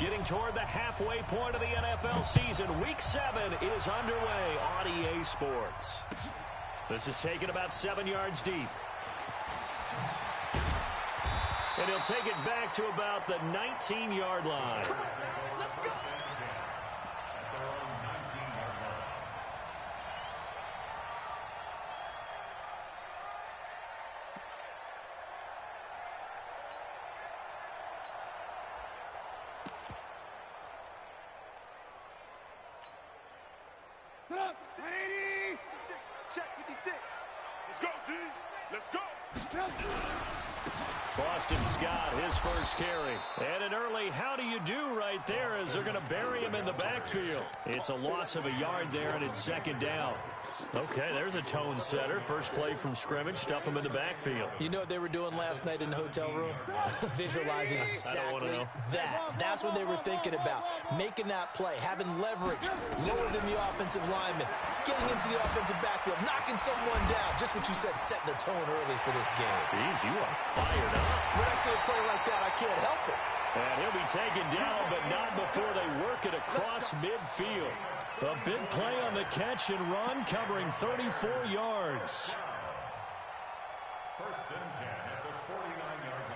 Getting toward the halfway point of the NFL season. Week 7 is underway on EA Sports. This is taken about 7 yards deep. And he'll take it back to about the 19-yard line. Check 56. Let's go, D. Let's go. Boston Scott, his first carry. And an early how do you do right there as they're going to bury him in the backfield. It's a loss of a yard there, and it's second down. Okay, there's a tone setter. First play from scrimmage, stuff him in the backfield. You know what they were doing last night in the hotel room? Visualizing exactly that. That's what they were thinking about. Making that play, having leverage, lower than the offensive lineman, getting into the offensive backfield, knocking someone down. Just what you said, setting the tone early for this game. Jeez, you are fired up. When I see a play like that, I can't help it. And he'll be taken down, but not before they work it across midfield. A big play on the catch and run, covering 34 yards. First and 10 at the 49-yard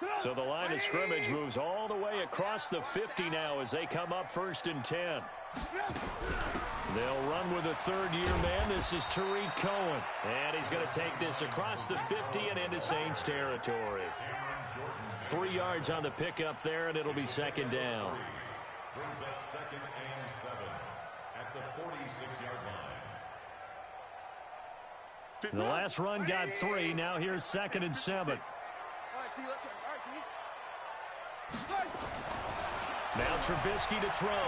line. So the line of scrimmage moves all the way across the 50 now as they come up first and 10. They'll run with a third-year man. This is Tariq Cohen. And he's going to take this across the 50 and into Saints territory. 3 yards on the pickup there, and it'll be second down. Brings up second and 7 at the 46-yard line. The last run got 3. Now here's second and 7. Now Trubisky to throw.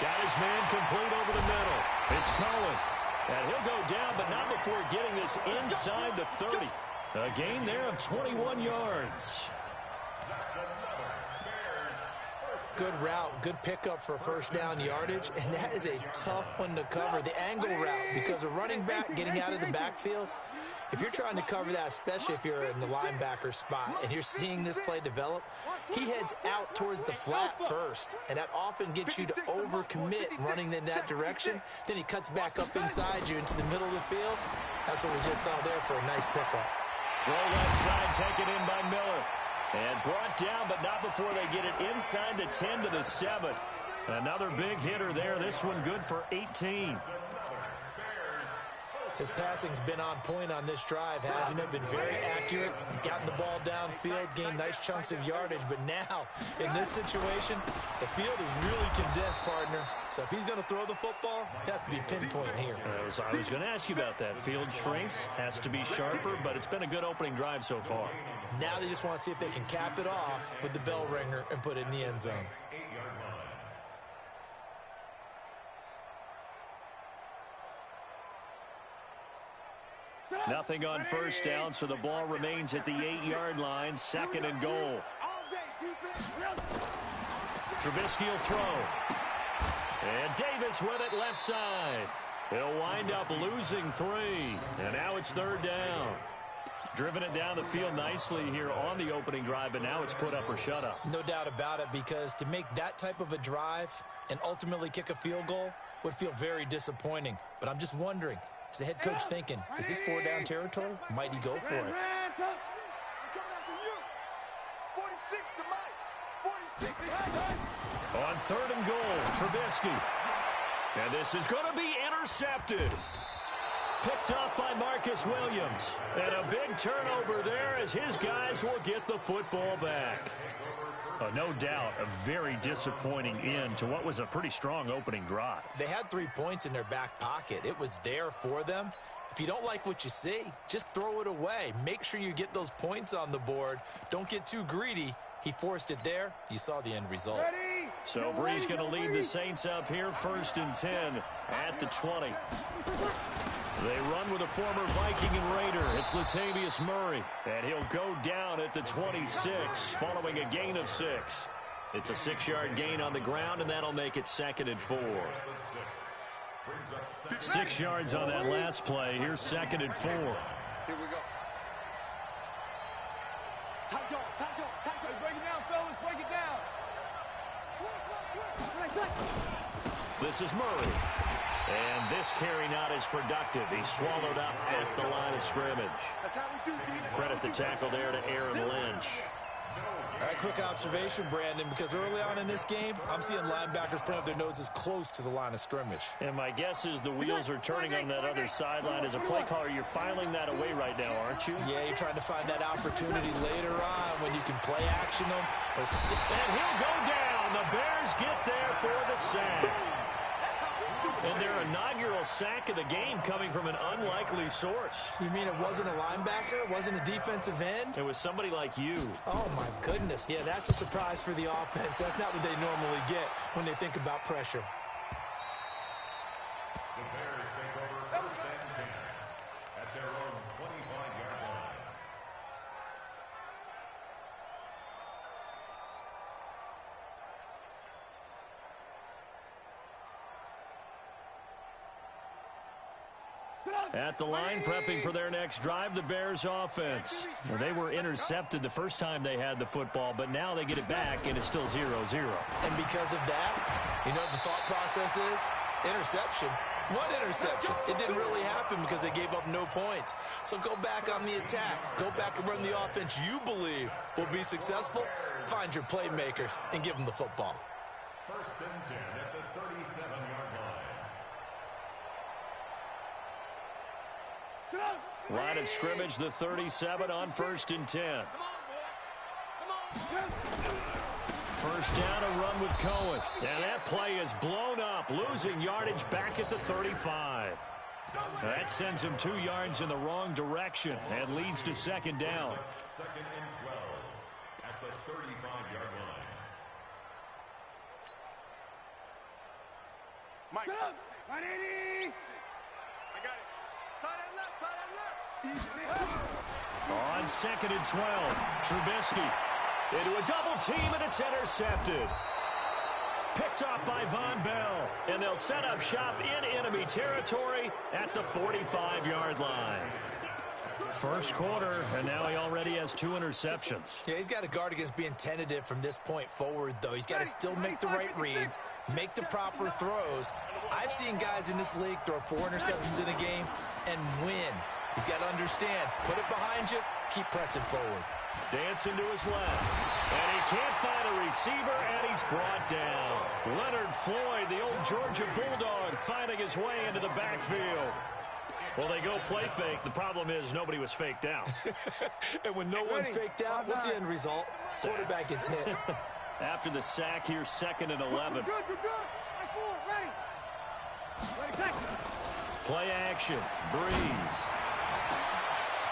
Got his man complete over the middle. It's Cohen. And he'll go down, but not before getting this inside the 30. A gain there of 21 yards. Good route, good pickup for first down yardage, and that is a tough one to cover. The angle route, because a running back getting out of the backfield, if you're trying to cover that, especially if you're in the linebacker spot and you're seeing this play develop, he heads out towards the flat first, and that often gets you to overcommit running in that direction. Then he cuts back up inside you into the middle of the field. That's what we just saw there for a nice pickup. Throw left side, taken in by Miller. And brought down, but not before they get it inside the 10 to the 7. Another big hitter there. This one good for 18. His passing's been on point on this drive, hasn't it? Been very accurate, gotten the ball downfield, gained nice chunks of yardage. But now, in this situation, the field is really condensed, partner. So if he's going to throw the football, it has to be pinpoint here. I was going to ask you about that. Field shrinks, has to be sharper, but it's been a good opening drive so far. Now they just want to see if they can cap it off with the bell ringer and put it in the end zone. Nothing on first down, so the ball remains at the 8-yard line, second and goal. Trubisky will throw. And Davis with it left side. He'll wind up losing 3. And now it's third down. Driven it down the field nicely here on the opening drive, but now it's put up or shut up. No doubt about it, because to make that type of a drive and ultimately kick a field goal would feel very disappointing. But I'm just wondering, is the head coach thinking, is this 4-down territory? Might he go for it? On third and goal, Trubisky. And this is going to be intercepted. Picked up by Marcus Williams. And a big turnover there as his guys will get the football back. No doubt a very disappointing end to what was a pretty strong opening drive. They had 3 points in their back pocket. It was there for them. If you don't like what you see, just throw it away. Make sure you get those points on the board. Don't get too greedy. He forced it there. You saw the end result. So Brees going to lead the Saints up here, first and 10 at the 20. They run with a former Viking and Raider. It's Latavius Murray, and he'll go down at the 26 following a gain of 6. It's a 6-yard gain on the ground, and that'll make it second and 4. 6 yards on that last play. Here's second and 4. Here we go. Tight dog, tight dog, tight dog. Break it down, fellas, break it down. This is Murray. And this carry not as productive. He's swallowed up at the line of scrimmage. That's how we do, D. Credit the tackle there to Aaron Lynch. All right, quick observation, Brandon, because early on in this game, I'm seeing linebackers putting up their noses close to the line of scrimmage. And my guess is the wheels are turning on that other sideline. As a play caller, you're filing that away right now, aren't you? Yeah, you're trying to find that opportunity later on when you can play action them or stick. And he'll go down. The Bears get there for the sack. And their inaugural sack of the game coming from an unlikely source. You mean it wasn't a linebacker? It wasn't a defensive end? It was somebody like you. Oh, my goodness. Yeah, that's a surprise for the offense. That's not what they normally get when they think about pressure. The Bears take over 1st and 10 at their own 25-yard line. At the line, prepping for their next drive, the Bears offense. Well, they were intercepted the first time they had the football, but now they get it back, and it's still 0-0. And because of that, you know what the thought process is? Interception. What interception? It didn't really happen because they gave up no points. So go back on the attack. Go back and run the offense you believe will be successful. Find your playmakers and give them the football. 1st and 10 at the 37-yard line. Line of scrimmage, the 37 on 1st and 10. First down, a run with Cohen. And that play is blown up, losing yardage back at the 35. That sends him 2 yards in the wrong direction and leads to 2nd down. 2nd and 12 at the 35-yard line. Mike. 180. I got it. Tie that left, tie that left. On 2nd and 12, Trubisky into a double team, and it's intercepted. Picked off by Von Bell, and they'll set up shop in enemy territory at the 45-yard line. First quarter, and now he already has 2 interceptions. Yeah, he's got to guard against being tentative from this point forward, though. He's got to still make the right reads, make the proper throws. I've seen guys in this league throw 4 interceptions in a game and win. He's got to understand, put it behind you, keep pressing forward. Dancing to his left, and he can't find a receiver, and he's brought down. Leonard Floyd, the old Georgia Bulldog, finding his way into the backfield. Well, they go play fake. The problem is nobody was faked out. And when no one's faked out, what's the end result? Quarterback gets hit. After the sack, here's 2nd and 11. Good. Ready. Play action. Breeze.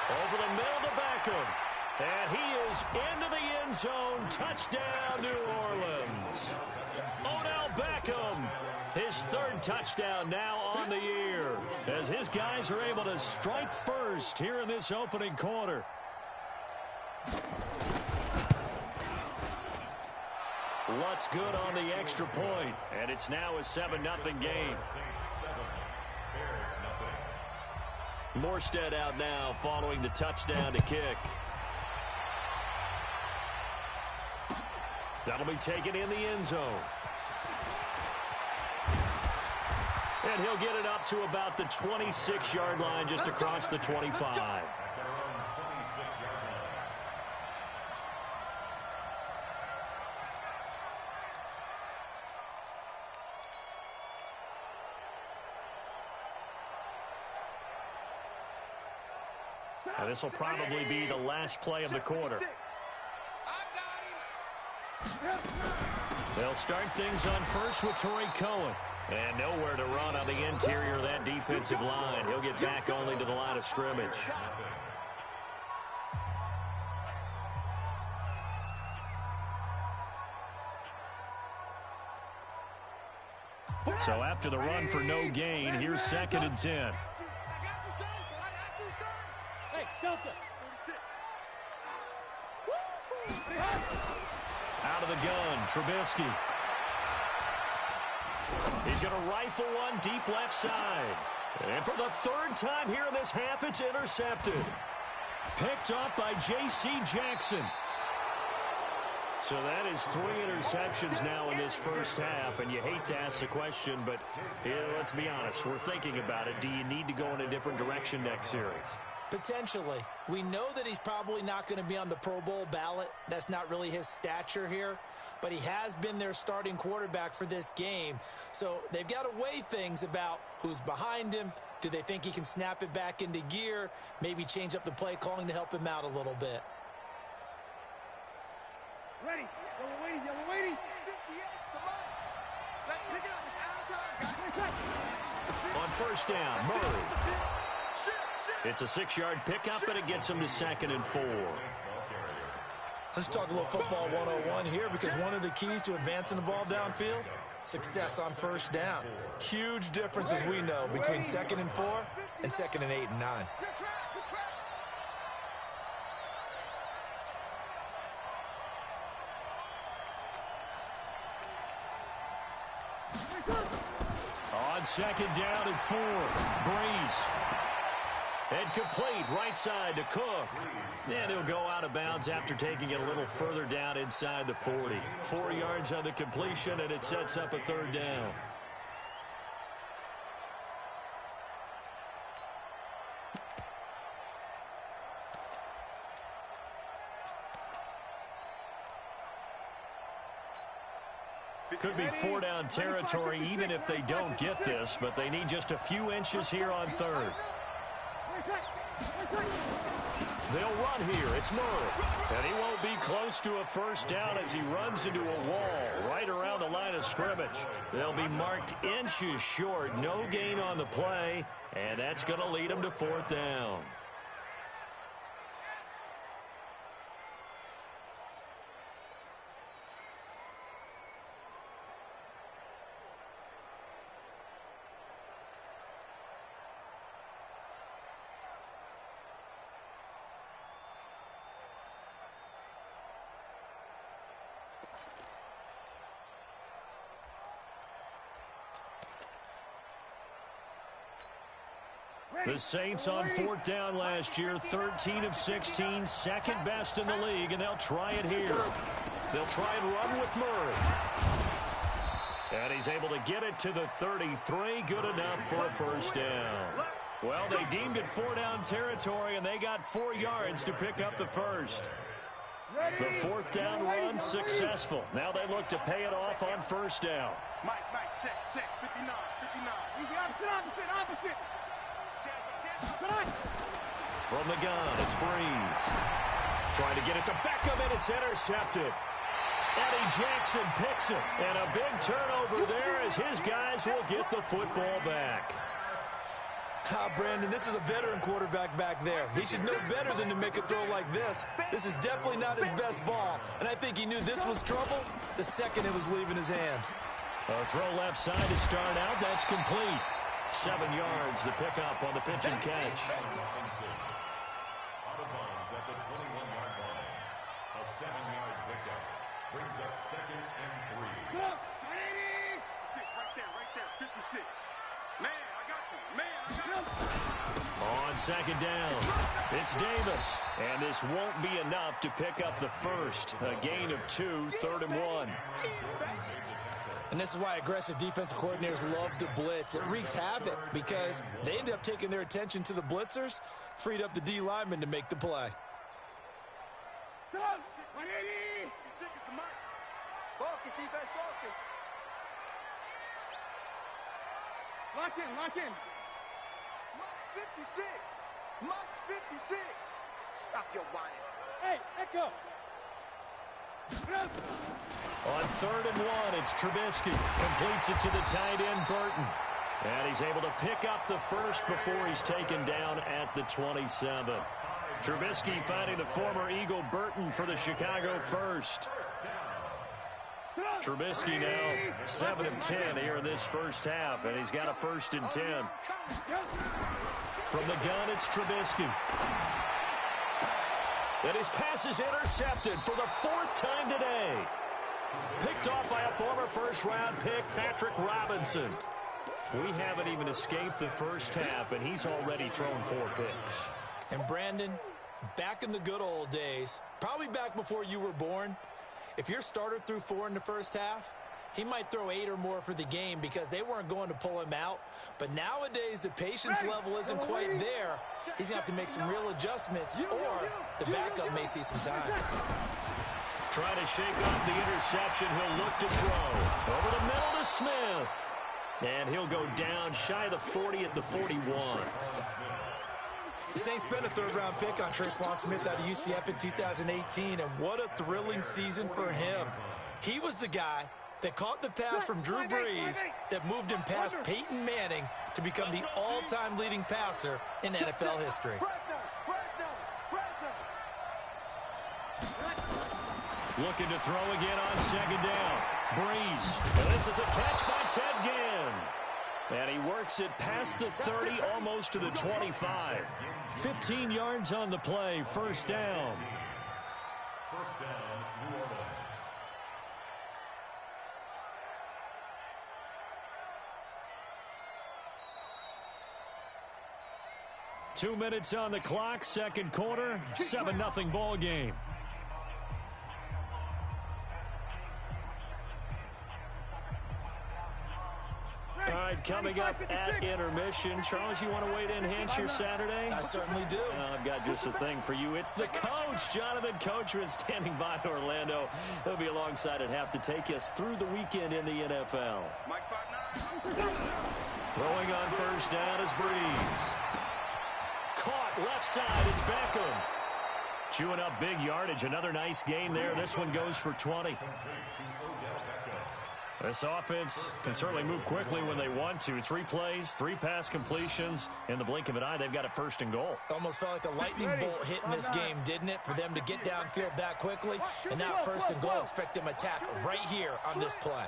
Over the middle to Beckham. And he is into the end zone. Touchdown, New Orleans. Odell Beckham, his 3rd touchdown now on the year, as his guys are able to strike first here in this opening quarter. What's good on the extra point, and it's now a 7-0 game. Morstead out now following the touchdown to kick. That'll be taken in the end zone. And he'll get it up to about the 26-yard line, just across the 25. And this will probably be the last play of the quarter. They'll start things on first with Torrey Cohen. And nowhere to run on the interior of that defensive line. He'll get back only to the line of scrimmage. So after the run for no gain, here's 2nd and 10. Out of the gun, Trubisky. He's going to rifle one deep left side. And for the third time here in this half, it's intercepted. Picked up by J.C. Jackson. So that is 3 interceptions now in this first half, and you hate to ask the question, but let's be honest, we're thinking about it. Do you need to go in a different direction next series? Potentially. We know that he's probably not going to be on the Pro Bowl ballot. That's not really his stature here, but he has been their starting quarterback for this game. So they've got to weigh things about who's behind him. Do they think he can snap it back into gear? Maybe change up the play calling to help him out a little bit. Ready. Yellow waiting. Yellow waiting. 58. Come on. Let's pick it up. It's our time, guys. On first down, Murray. It's a 6-yard pickup, and it gets him to 2nd and 4. Let's talk a little football 101 here, because one of the keys to advancing the ball downfield, success on first down. Huge difference, as we know, between 2nd and 4 and 2nd and 8 and 9. On 2nd down and 4, Breeze. And complete, right side to Cook. And he'll go out of bounds after taking it a little further down inside the 40. 4 yards on the completion, and it sets up a 3rd down. Could be 4-down territory even if they don't get this, but they need just a few inches here on 3rd. They'll run here. It's Murray. And he won't be close to a first down as he runs into a wall right around the line of scrimmage. They'll be marked inches short. No gain on the play, and that's going to lead them to 4th down. The Saints on 4th down last year, 13 of 16, second best in the league, and they'll try it here. They'll try and run with Murray. And he's able to get it to the 33, good enough for a first down. Well, they deemed it 4-down territory, and they got 4 yards to pick up the first. The 4th down run successful. Now they look to pay it off on first down. Mike, check, 59. Easy, opposite. From the gun, it's Breeze. Trying to get it to Beckham, and it's intercepted. Eddie Jackson picks it, and a big turnover there as his guys will get the football back. Brandon, this is a veteran quarterback back there. He should know better than to make a throw like this. This is definitely not his best ball, and I think he knew this was trouble the second it was leaving his hand. A throw left side to start out. That's complete. 7 yards, the pickup on the pitch and catch. Out of bounds at the 21-yard line. A 7-yard pickup brings up 2nd and 3. Right there, 56. Man, I got you. On 2nd down, it's Davis. And this won't be enough to pick up the first. A gain of 2, 3rd and 1. And this is why aggressive defensive coordinators love to blitz. It wreaks havoc because they end up taking their attention to the blitzers, freed up the D lineman to make the play. Focus, defense, focus. Lock in. Monk's 56. Stop your whining. Hey, echo. On 3rd and 1, it's Trubisky. Completes it to the tight end, Burton. And he's able to pick up the first before he's taken down at the 27. Trubisky finding the former Eagle Burton for the Chicago first. Trubisky now 7 of 10 here in this first half, and he's got a 1st and 10. From the gun, it's Trubisky. And his pass is intercepted for the 4th time today. Picked off by a former first-round pick, Patrick Robinson. We haven't even escaped the first half, and he's already thrown 4 picks. And Brandon, back in the good old days, probably back before you were born, if your starter threw 4 in the first half, he might throw 8 or more for the game because they weren't going to pull him out. But nowadays, the patience level isn't quite there. He's going to have to make some real adjustments, or the backup may see some time. Trying to shake off the interception. He'll look to throw. Over the middle to Smith. And he'll go down shy of the 40 at the 41. The Saints spent a third-round pick on Tre'Quan Smith out of UCF in 2018, and what a thrilling season for him. He was the guy that caught the pass from Drew Brees that moved him past Peyton Manning to become the all-time leading passer in NFL history. Looking to throw again on second down. Brees. And this is a catch by Ted Ginn. And he works it past the 30, almost to the 25. 15 yards on the play, first down. First down, New Orleans. 2 minutes on the clock, second quarter, 7-0 ball game. All right, coming up at intermission. Charles, you want to wait to enhance your Saturday? I certainly do. I've got just a thing for you. It's the coach, Jonathan Coachman, standing by in Orlando. He'll be alongside at half to take us through the weekend in the NFL. Throwing on first down is Brees. Caught left side, it's Beckham. Chewing up big yardage, another nice gain there. This one goes for 20. This offense can certainly move quickly when they want to. 3 plays, 3 pass completions. In the blink of an eye, they've got a first and goal. Almost felt like a lightning bolt hit in this game, didn't it? For them to get downfield that quickly. And now first and goal, expect them to attack right here on this play.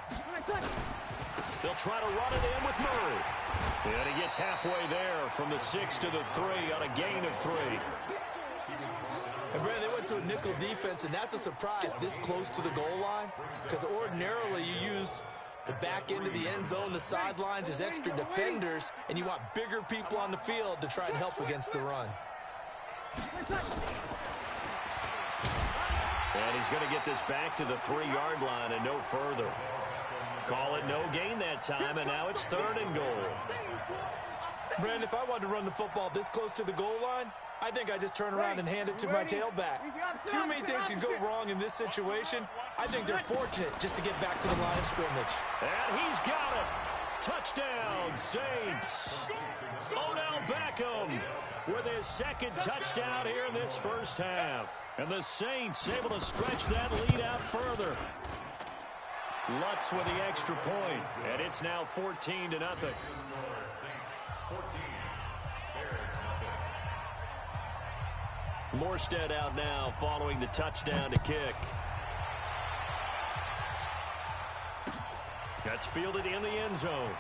They'll try to run it in with Murray. And he gets halfway there from the 6 to the 3 on a gain of 3. And Brandon, they went to a nickel defense, and that's a surprise this close to the goal line, because ordinarily you use the back end of the end zone, the sidelines as extra defenders, and you want bigger people on the field to try and help against the run. And he's going to get this back to the 3-yard line and no further. Call it no gain that time, and now it's 3rd and goal. Brandon, if I wanted to run the football this close to the goal line, I think I just turn around and hand it to my tailback. Too many things could go wrong in this situation. I think they're fortunate just to get back to the line of scrimmage. And he's got it. Touchdown, Saints. Odell Beckham with his 2nd touchdown here in this first half. And the Saints able to stretch that lead out further. Lutz with the extra point, and it's now 14-0. Morstead out now following the touchdown to kick. That's fielded in the end zone.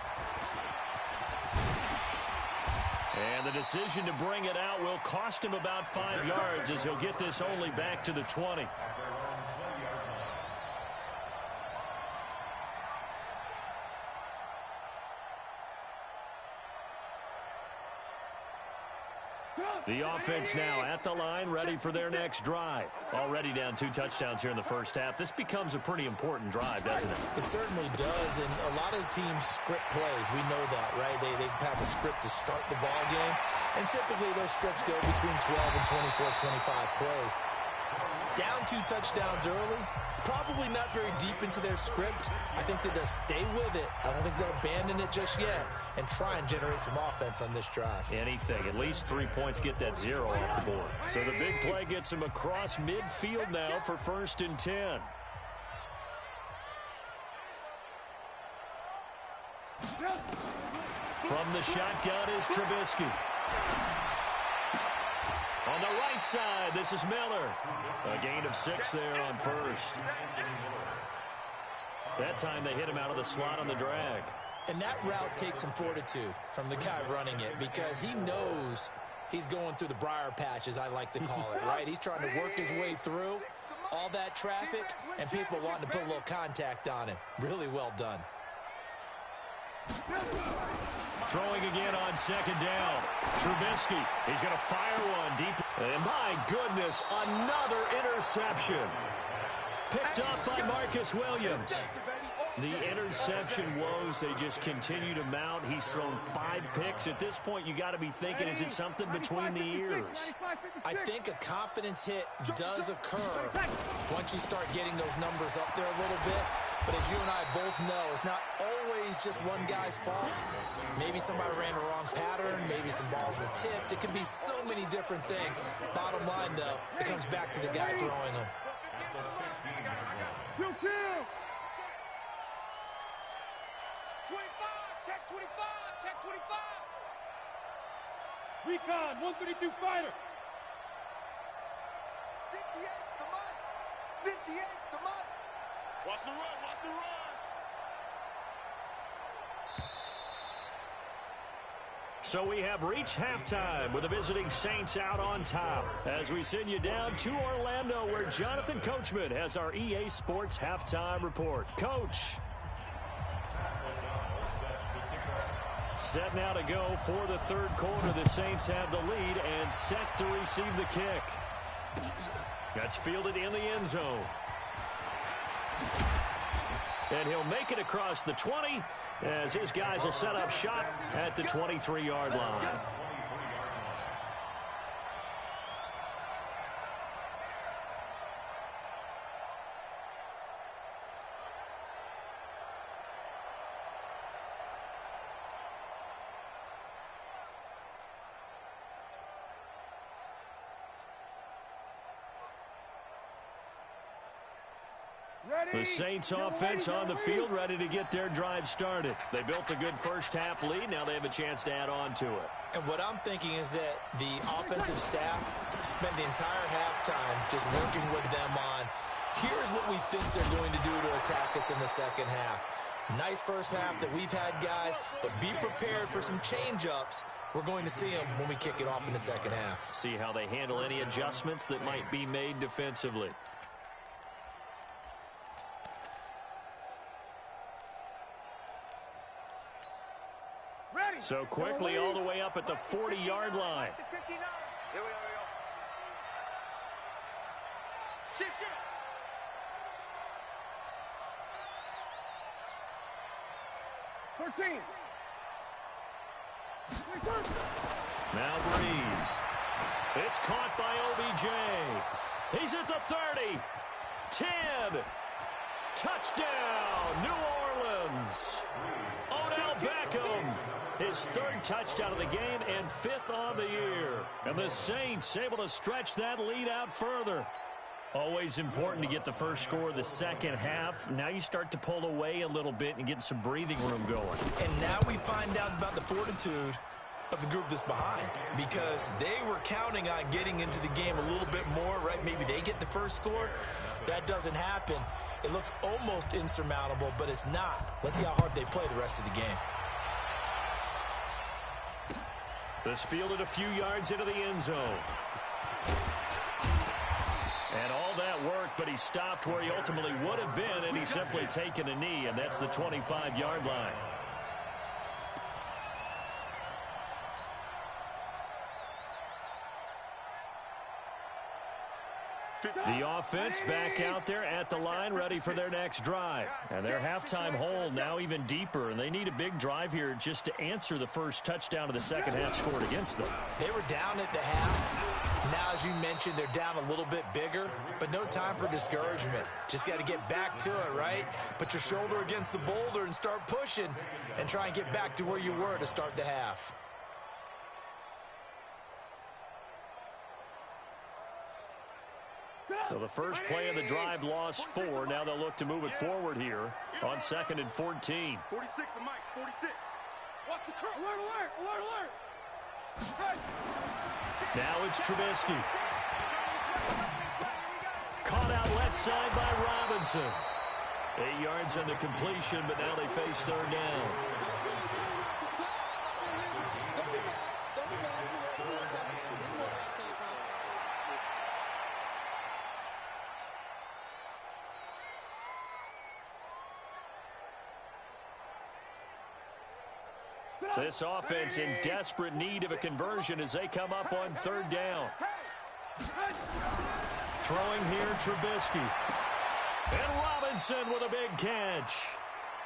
And the decision to bring it out will cost him about 5 yards as he'll get this only back to the 20. The offense now at the line, ready for their next drive. Already down 2 touchdowns here in the first half. This becomes a pretty important drive, doesn't it? It certainly does, and a lot of teams script plays. We know that, right? They have a script to start the ball game, and typically those scripts go between 12 and 24, 25 plays. Down 2 touchdowns early, probably not very deep into their script. I think that they'll stay with it. I don't think they'll abandon it just yet and try and generate some offense on this drive. Anything. At least 3 points, get that 0 off the board. So the big play gets him across midfield now for 1st and 10. From the shotgun is Trubisky. On the right side, this is Miller. A gain of 6 there on first. That time they hit him out of the slot on the drag. And that route takes some fortitude from the guy running it because he knows he's going through the briar patch, as I like to call it, right? He's trying to work his way through all that traffic and people wanting to put a little contact on him. Really well done. Throwing again on second down. Trubisky, he's going to fire one deep. And my goodness, another interception. Picked up by Marcus Williams. The interception woes, they just continue to mount. He's thrown 5 picks. At this point, you got to be thinking, is it something between the ears? I think a confidence hit does occur once you start getting those numbers up there a little bit. But as you and I both know, it's not always just one guy's fault. Maybe somebody ran the wrong pattern. Maybe some balls were tipped. It could be so many different things. Bottom line, though, it comes back to the guy throwing them. 25, check 25, check 25. Recon, 132 fighter. 58's the month. 58's the month. Watch the run, watch the run. So we have reached halftime with the visiting Saints out on top. As we send you down to Orlando, where Jonathan Coachman has our EA Sports halftime report. Coach. Set now to go for the third quarter. The Saints have the lead and set to receive the kick. That's fielded in the end zone. And he'll make it across the 20 as his guys will set up shop at the 23-yard line. The Saints offense on the field, ready to get their drive started. They built a good first-half lead. Now they have a chance to add on to it. And what I'm thinking is that the offensive staff spent the entire halftime just working with them on, here's what we think they're going to do to attack us in the second half. Nice first half that we've had, guys, but be prepared for some change-ups. We're going to see them when we kick it off in the second half. See how they handle any adjustments that might be made defensively. So quickly all the way up at the 40-yard line. Here we go, here we go. Shift, shift. Now Breeze. It's caught by OBJ. He's at the 30. 10. Touchdown, New Orleans. Odell Beckham. His 3rd touchdown of the game and 5th on the year. And the Saints able to stretch that lead out further. Always important to get the first score of the second half. Now you start to pull away a little bit and get some breathing room going. And now we find out about the fortitude of the group that's behind, because they were counting on getting into the game a little bit more, right? Maybe they get the first score. That doesn't happen. It looks almost insurmountable, but it's not. Let's see how hard they play the rest of the game. This fielded a few yards into the end zone. And all that worked, but he stopped where he ultimately would have been, and he's simply taken a knee, and that's the 25-yard line. The offense back out there at the line, ready for their next drive. And their halftime hole now even deeper, and they need a big drive here just to answer the first touchdown of the second half scored against them. They were down at the half. Now, as you mentioned, they're down a little bit bigger, but no time for discouragement. Just got to get back to it, right? Put your shoulder against the boulder and start pushing and try and get back to where you were to start the half. So the first play of the drive lost 4. Now they'll look to move it forward here on 2nd and 14. 46 to Mike, 46. Watch the curl. Alert, alert, alert, alert. Now it's Trubisky. Caught out left side by Robinson. 8 yards on the completion, but now they face 3rd down. This offense in desperate need of a conversion as they come up on third down. Throwing here, Trubisky. And Robinson with a big catch.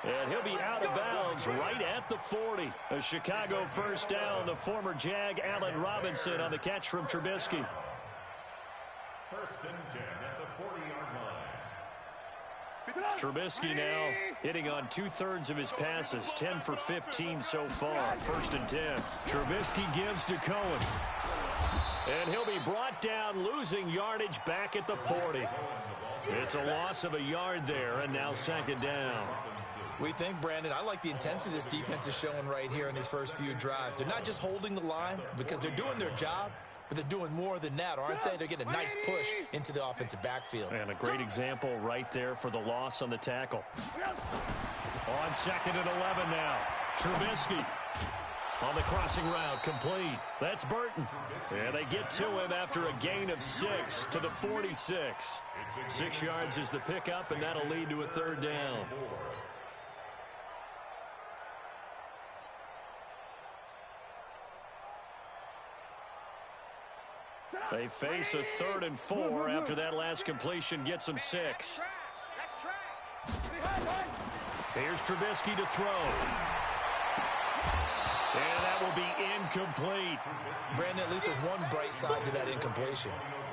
And he'll be out of bounds right at the 40. A Chicago first down. The former Jag, Allen Robinson, on the catch from Trubisky. First and 10 at the 40-yard line. Trubisky now hitting on 2/3 of his passes, 10 for 15 so far. First and 10. Trubisky gives to Cohen. And he'll be brought down, losing yardage back at the 40. It's a loss of a yard there, and now second down. We think, Brandon, I like the intensity this defense is showing right here in these first few drives. They're not just holding the line because they're doing their job, but they're doing more than that, aren't they? They're getting a nice push into the offensive backfield. And a great example right there for the loss on the tackle. On second and 11 now. Trubisky on the crossing route, complete. That's Burton. And they get to him after a gain of 6 to the 46. 6 yards is the pickup, and that'll lead to a third down. They face a 3rd and 4 after that last completion gets them 6. Here's Trubisky to throw. And that will be incomplete. Brandon, at least there's one bright side to that incompletion.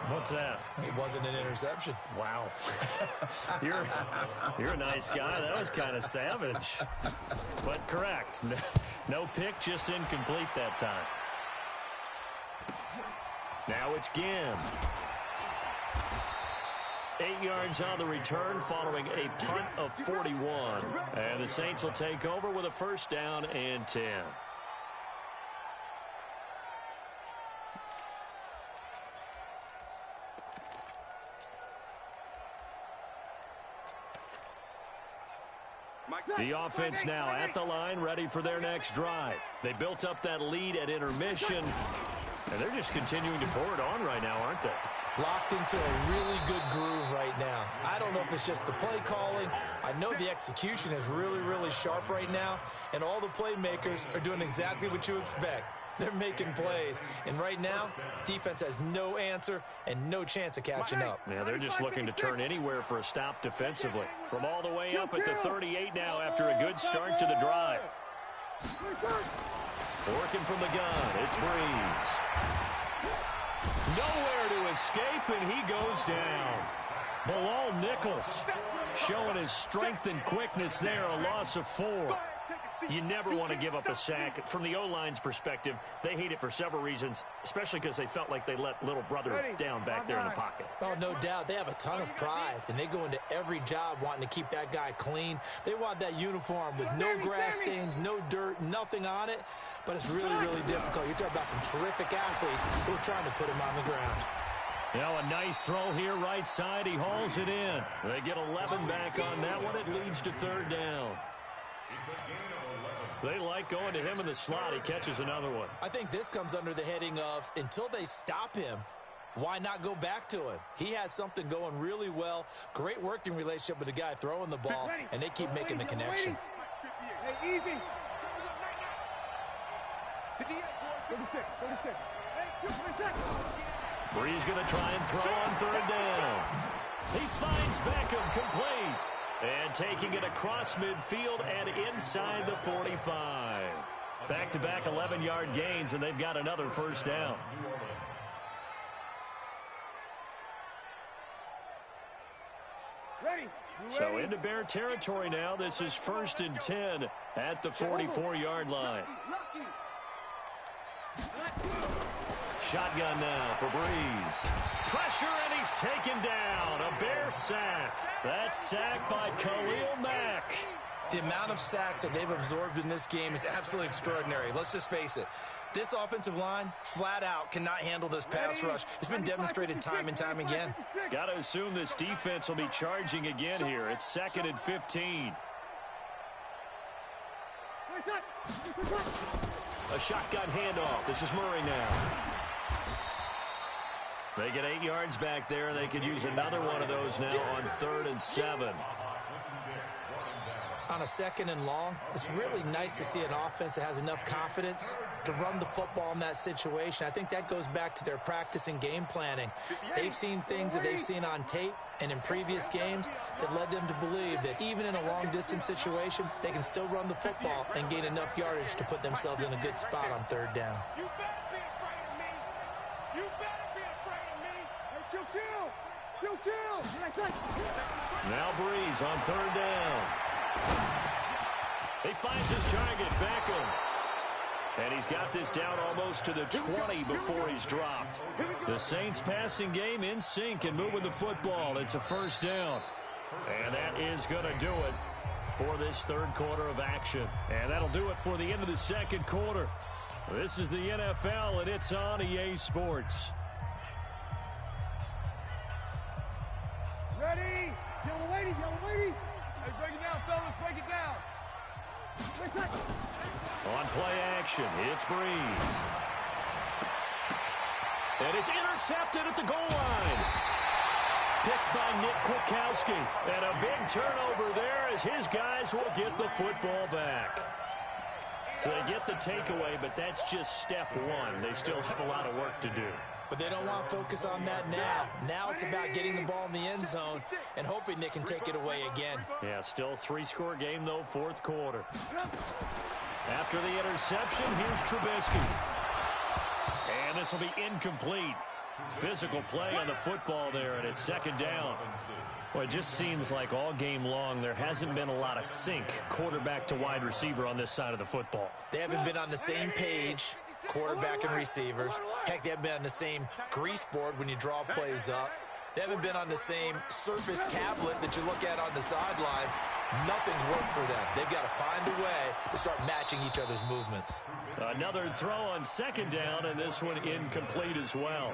What's that? It wasn't an interception. Wow. You're a nice guy. That was kind of savage. But correct. No pick, just incomplete that time. Now it's Ginn. 8 yards on the return following a punt of 41. And the Saints will take over with a first down and 10. The offense now at the line, ready for their next drive. They built up that lead at intermission, and they're just continuing to pour it on right now, aren't they? Locked into a really good groove right now. I don't know if it's just the play calling. I know the execution is really, really sharp right now, and all the playmakers are doing exactly what you expect. They're making plays, and right now, defense has no answer and no chance of catching up. Yeah, they're just looking to turn anywhere for a stop defensively. From all the way up at the 38 now after a good start to the drive. Working from the gun, it's Breeze. Nowhere to escape, and he goes down. Bilal Nichols showing his strength and quickness there, a loss of 4. You never want to give up a sack. From the O-line's perspective, they hate it for several reasons, especially because they felt like they let little brother down back there in the pocket. Oh, no doubt. They have a ton of pride, and they go into every job wanting to keep that guy clean. They want that uniform with no grass stains, no dirt, nothing on it, but it's really, really difficult. You're talking about some terrific athletes who are trying to put him on the ground. Now a nice throw here right side. He hauls it in. They get 11 back on that one. It leads to third down. They like going to him in the slot. He catches another one. I think this comes under the heading of until they stop him, why not go back to him? He has something going really well. Great working relationship with the guy throwing the ball, and they keep making the connection. Hey, easy. 36. Breeze going to try and throw on third down. He finds Beckham complete. And taking it across midfield and inside the 45. Back-to-back 11-yard gains, and they've got another first down. Ready. So into Bear territory now. This is first and 10 at the 44-yard line. Shotgun now for Breeze. Pressure, and he's taken down. A Bear sack. That's sacked by Khalil Mack. The amount of sacks that they've absorbed in this game is absolutely extraordinary. Let's just face it. This offensive line, flat out, cannot handle this pass rush. It's been demonstrated time and time again. Got to assume this defense will be charging again here. It's second and 15. A shotgun handoff. This is Murray now. They get 8 yards back there, and they could use another one of those now on 3rd and 7. on a 2nd and long, it's really nice to see an offense that has enough confidence to run the football in that situation. I think that goes back to their practice and game planning. They've seen things that they've seen on tape and in previous games that led them to believe that even in a long-distance situation, they can still run the football and gain enough yardage to put themselves in a good spot on 3rd down. You better be afraid of me. You better be afraid of me. Hey, kill. Now Breeze on 3rd down. He finds his target, Beckham. And he's got this down almost to the 20 before he's dropped. The Saints passing game in sync and moving the football. It's a 1st down. And that is going to do it for this 3rd quarter of action. And that'll do it for the end of the 2nd quarter. This is the NFL, and it's on EA Sports. Ready? Yellow lady. Hey, break it down, fellas. Break it down. On play action, it's Breeze. And it's intercepted at the goal line. Picked by Nick Kwiatkowski. And a big turnover there as his guys will get the football back. So they get the takeaway, but that's just step 1. They still have a lot of work to do. But they don't want to focus on that now. Now it's about getting the ball in the end zone and hoping they can take it away again. Yeah, still 3-score game, though, 4th quarter. After the interception, here's Trubisky. And this will be incomplete. Physical play on the football there, and it's 2nd down. Well, it just seems like all game long there hasn't been a lot of sync quarterback to wide receiver on this side of the football. They haven't been on the same page, quarterback and receivers. Heck, they haven't been on the same grease board when you draw plays up. They haven't been on the same Surface tablet that you look at on the sidelines. Nothing's worked for them. They've got to find a way to start matching each other's movements. Another throw on 2nd down, and this one incomplete as well.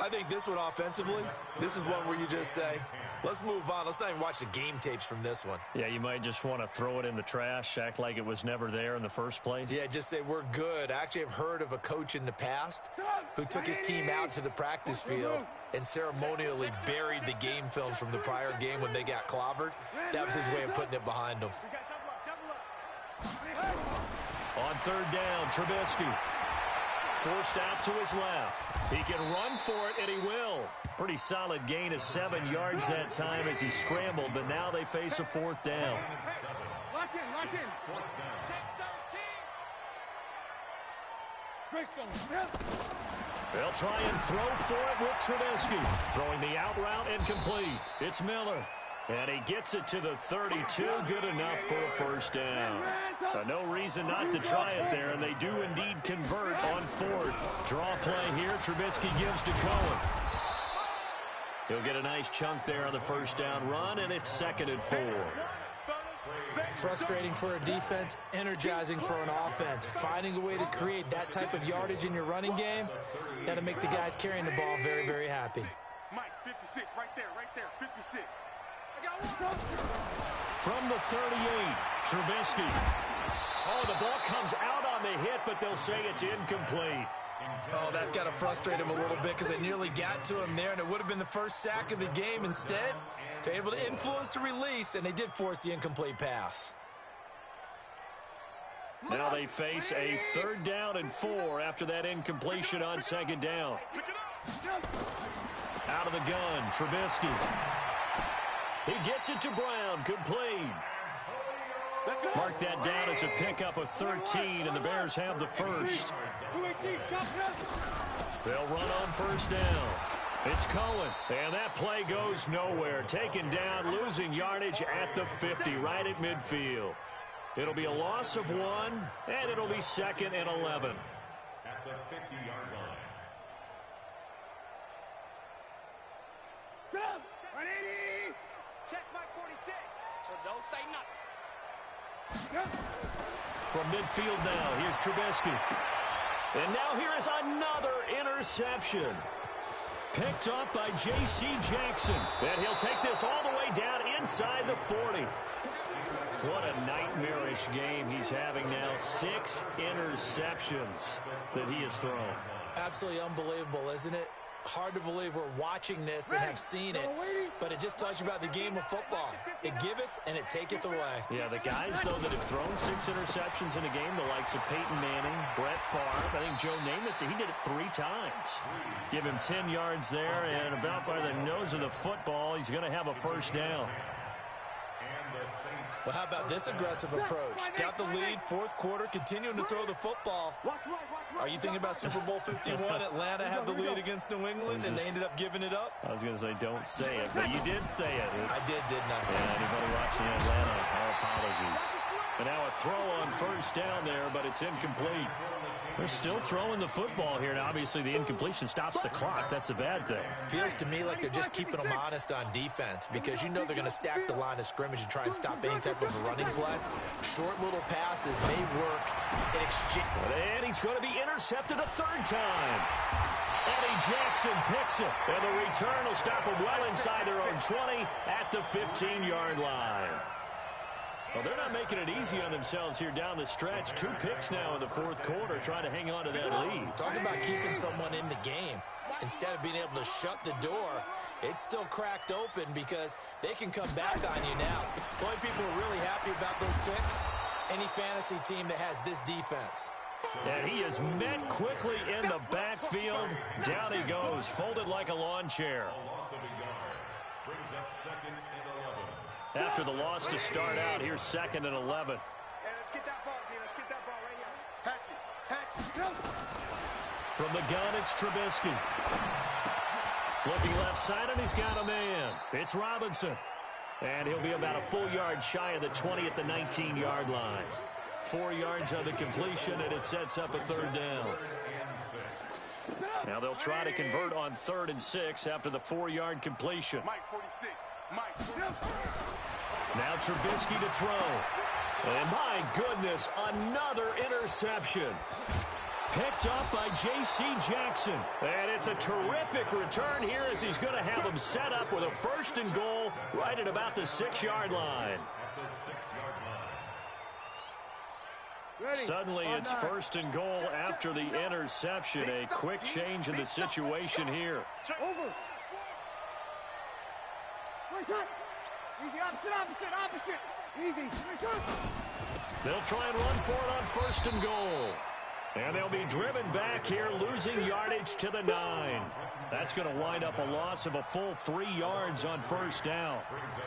I think this one offensively, this is one where you just say, let's move on. Let's not even watch the game tapes from this one. Yeah, you might just want to throw it in the trash, act like it was never there in the first place. Yeah, just say we're good. I actually have heard of a coach in the past who took his team out to the practice field and ceremonially buried the game films from the prior game when they got clobbered. That was his way of putting it behind them. On 3rd down, Trubisky. Forced out to his left. He can run for it, and he will. Pretty solid gain of 7 yards that time as he scrambled, but now they face a 4th down. Lock in. Check 13. They'll try and throw for it with Trubisky. Throwing the out route incomplete. It's Miller. And he gets it to the 32. Good enough for a 1st down. No reason not to try it there, and they do indeed convert on 4th. Draw play here. Trubisky gives to Cohen. He'll get a nice chunk there on the 1st down run, and it's 2nd and 4. Frustrating for a defense, energizing for an offense. Finding a way to create that type of yardage in your running game, that'll make the guys carrying the ball very, very happy. Mike, 56, right there, 56. From the 38, Trubisky. Oh, the ball comes out on the hit, but they'll say it's incomplete. Oh, that's got to frustrate him a little bit because they nearly got to him there, and it would have been the first sack of the game. Instead, they're able to influence the release, and they did force the incomplete pass. Now they face a 3rd down and 4 after that incompletion on 2nd down. Out of the gun, Trubisky. He gets it to Brown, complete. Mark that down as a pickup of 13, and the Bears have the 1st. They'll run on 1st down. It's Cohen, and that play goes nowhere. Taken down, losing yardage at the 50, right at midfield. It'll be a loss of 1, and it'll be 2nd and 11. At the 50-yard line. Check Mike 46, so don't say nothing. From midfield now, here's Trubisky. And now here is another interception. Picked up by J.C. Jackson. And he'll take this all the way down inside the 40. What a nightmarish game he's having now. 6 interceptions that he has thrown. Absolutely unbelievable, isn't it? Hard to believe we're watching this and have seen it, but it just tells you about the game of football. It giveth and it taketh away. Yeah, the guys, though, that have thrown 6 interceptions in a game, the likes of Peyton Manning, Brett Favre, I think Joe Namath, he did it 3 times. Give him 10 yards there, and about by the nose of the football, he's going to have a first down. Well, how about this aggressive approach? Got the lead, fourth quarter, continuing to throw the football. Are you thinking about Super Bowl 51? Atlanta had the lead against New England, and they ended up giving it up? I was going to say, don't say it, but you did say it. I did, didn't I? Yeah, anybody watching Atlanta, our apologies. But now a throw on first down there, but it's incomplete. They're still throwing the football here. Now, obviously, the incompletion stops the clock. That's a bad thing. Feels to me like they're just keeping them honest on defense because you know they're going to stack the line of scrimmage and try and stop any type of a running play. Short little passes may work in exchange. And he's going to be intercepted a 3rd time. Eddie Jackson picks it. And the return will stop him well inside their own 20 at the 15-yard line. Well, they're not making it easy on themselves here down the stretch. 2 picks now in the 4th quarter, trying to hang on to that lead. Talk about keeping someone in the game. Instead of being able to shut the door, it's still cracked open because they can come back on you now. The only people who are really happy about those picks, any fantasy team that has this defense. And he is met quickly in the backfield. Down he goes, folded like a lawn chair. Brings up 2nd and 11. After the loss to start out, here's 2nd and 11. Hey, let's get that ball, D. Let's get that ball right here. Hatchet, go. From the gun, it's Trubisky. Looking left side, and he's got a man. It's Robinson. And he'll be about a full yard shy of the 20 at the 19-yard line. 4 yards on the completion, and it sets up a 3rd down. Now they'll try to convert on 3rd and 6 after the 4-yard completion. Mike 46. Mike. Now Trubisky to throw. And my goodness, another interception. Picked up by J.C. Jackson. And it's a terrific return here as he's going to have him set up with a 1st and goal right at about the 6-yard line. Suddenly it's 1st and goal after the interception. A quick change in the situation here. Over. Easy, opposite. Easy. They'll try and run for it on 1st and goal. And they'll be driven back here, losing yardage to the 9. That's going to wind up a loss of a full 3 yards on 1st down.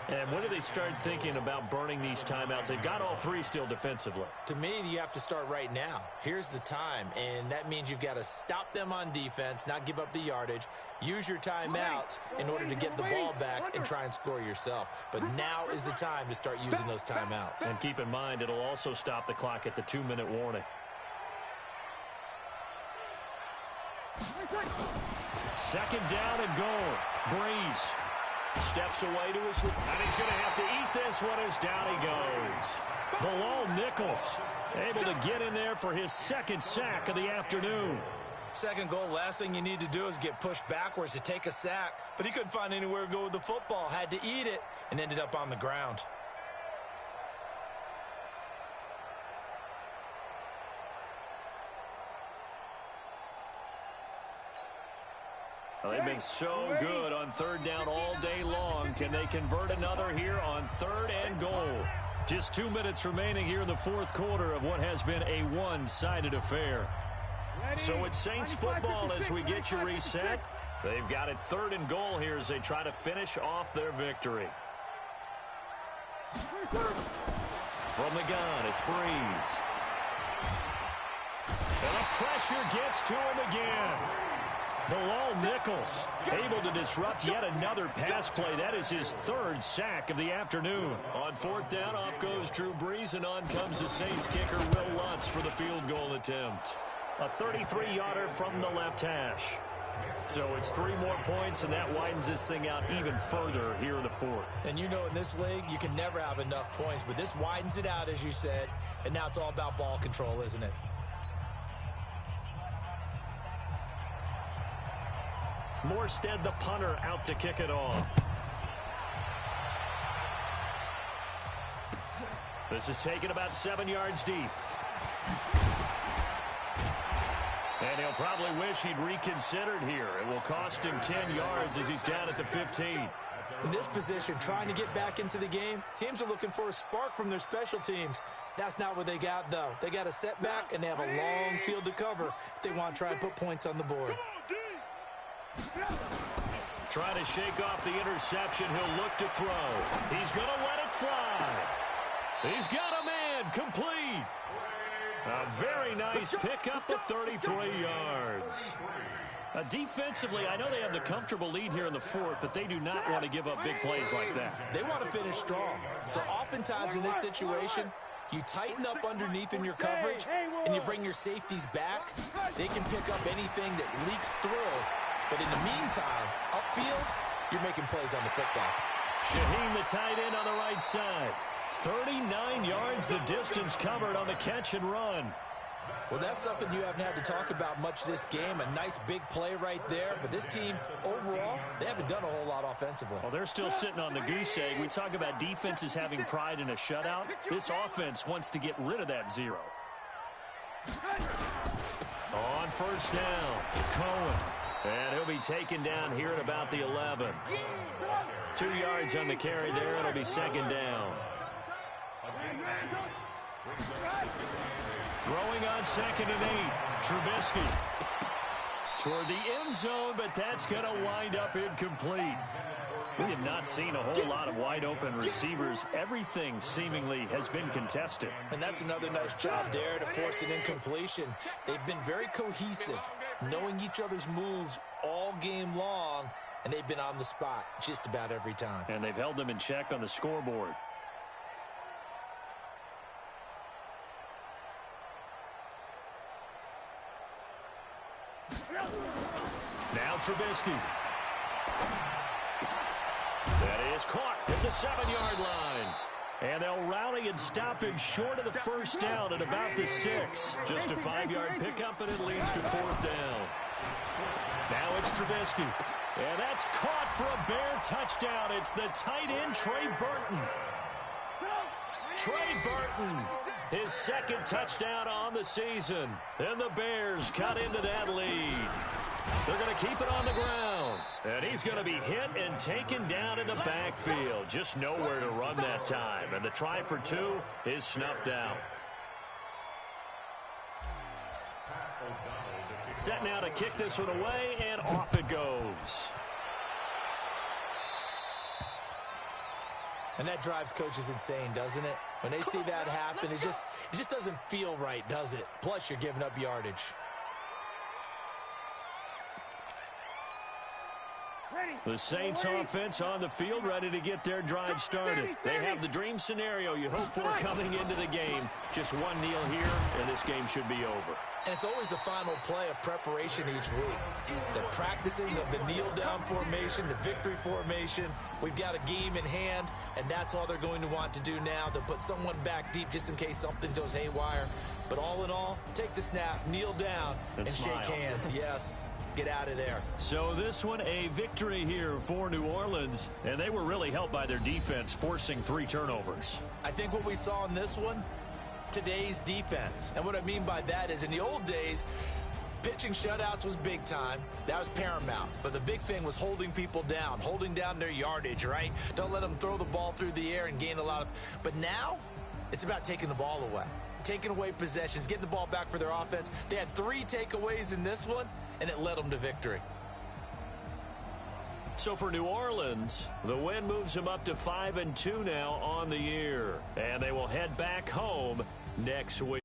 And when do they start thinking about burning these timeouts? They've got all 3 still defensively. To me, you have to start right now. Here's the time, and that means you've got to stop them on defense, not give up the yardage, use your timeouts in order to get the ball back and try and score yourself. But now is the time to start using those timeouts. And keep in mind, it'll also stop the clock at the 2-minute warning. 2nd down and goal. Breeze steps away to his, and he's going to have to eat this one as down he goes. Bilal Nichols able to get in there for his 2nd sack of the afternoon. 2nd goal, last thing you need to do is get pushed backwards to take a sack. But he couldn't find anywhere to go with the football, had to eat it, and ended up on the ground. Well, they've been so good on 3rd down all day long. Can they convert another here on 3rd and goal? Just 2 minutes remaining here in the 4th quarter of what has been a one-sided affair. So it's Saints football as we get you reset. They've got it 3rd and goal here as they try to finish off their victory. From the gun, it's Breeze. And the pressure gets to him again. Bilal Nichols able to disrupt yet another pass play. That is his 3rd sack of the afternoon. On 4th down, off goes Drew Brees, and on comes the Saints kicker, Will Lutz, for the field goal attempt. A 33-yarder from the left hash. So it's 3 more points, and that widens this thing out even further here in the 4th. And you know in this league, you can never have enough points, but this widens it out, as you said, and now it's all about ball control, isn't it? Morstead, the punter, out to kick it off. This is taken about 7 yards deep. And he'll probably wish he'd reconsidered here. It will cost him 10 yards as he's down at the 15. In this position, trying to get back into the game, teams are looking for a spark from their special teams. That's not what they got, though. They got a setback, and they have a long field to cover if they want to try and put points on the board. Trying to shake off the interception. He'll look to throw. He's going to let it fly. He's got a man. Complete. A very nice pickup of 33 yards. Defensively, I know they have the comfortable lead here in the fourth, but they do not want to give up big plays like that. They want to finish strong. So oftentimes in this situation, you tighten up underneath in your coverage, and you bring your safeties back. They can pick up anything that leaks through. But in the meantime, upfield, you're making plays on the football. Shaheen, the tight end on the right side. 39 yards the distance covered on the catch and run. Well, that's something you haven't had to talk about much this game. A nice big play right there. But this team, overall, they haven't done a whole lot offensively. Well, they're still sitting on the goose egg. We talk about defenses having pride in a shutout. This offense wants to get rid of that zero. On first down, Cohen. And he'll be taken down here at about the 11. 2 yards on the carry there. It'll be second down. Throwing on 2nd and 8. Trubisky. Toward the end zone, but that's going to wind up incomplete. We have not seen a whole lot of wide-open receivers. Everything seemingly has been contested. And that's another nice job there to force an incompletion. They've been very cohesive, knowing each other's moves all game long, and they've been on the spot just about every time. And they've held them in check on the scoreboard. Now Trubisky. That is caught at the 7-yard line. And they'll rally and stop him short of the first down at about the 6. Just a 5-yard pickup, and it leads to 4th down. Now it's Trubisky. And that's caught for a Bear touchdown. It's the tight end, Trey Burton. Trey Burton, his 2nd touchdown on the season. And the Bears cut into that lead. They're going to keep it on the ground. And he's going to be hit and taken down in the backfield. Just nowhere to run that time. And the try for 2 is snuffed out. Set now to kick this one away, and off it goes. And that drives coaches insane, doesn't it? When they see that happen, it just doesn't feel right, does it? Plus, you're giving up yardage. The Saints offense on the field, ready to get their drive started. They have the dream scenario you hope for coming into the game. Just one kneel here, and this game should be over. And it's always the final play of preparation each week. The practicing of the kneel-down formation, the victory formation. We've got a game in hand, and that's all they're going to want to do now. They'll put someone back deep just in case something goes haywire. But all in all, take the snap, kneel down, and shake hands. Yes, get out of there. So this one, a victory here for New Orleans, and they were really helped by their defense, forcing 3 turnovers. I think what we saw in this one, today's defense. And what I mean by that is in the old days, pitching shutouts was big time. That was paramount. But the big thing was holding people down, holding down their yardage, right? Don't let them throw the ball through the air and gain a lot of... But now, it's about taking the ball away. Taking away possessions, getting the ball back for their offense. They had 3 takeaways in this one, and it led them to victory. So for New Orleans, the win moves them up to 5-2 now on the year. And they will head back home next week.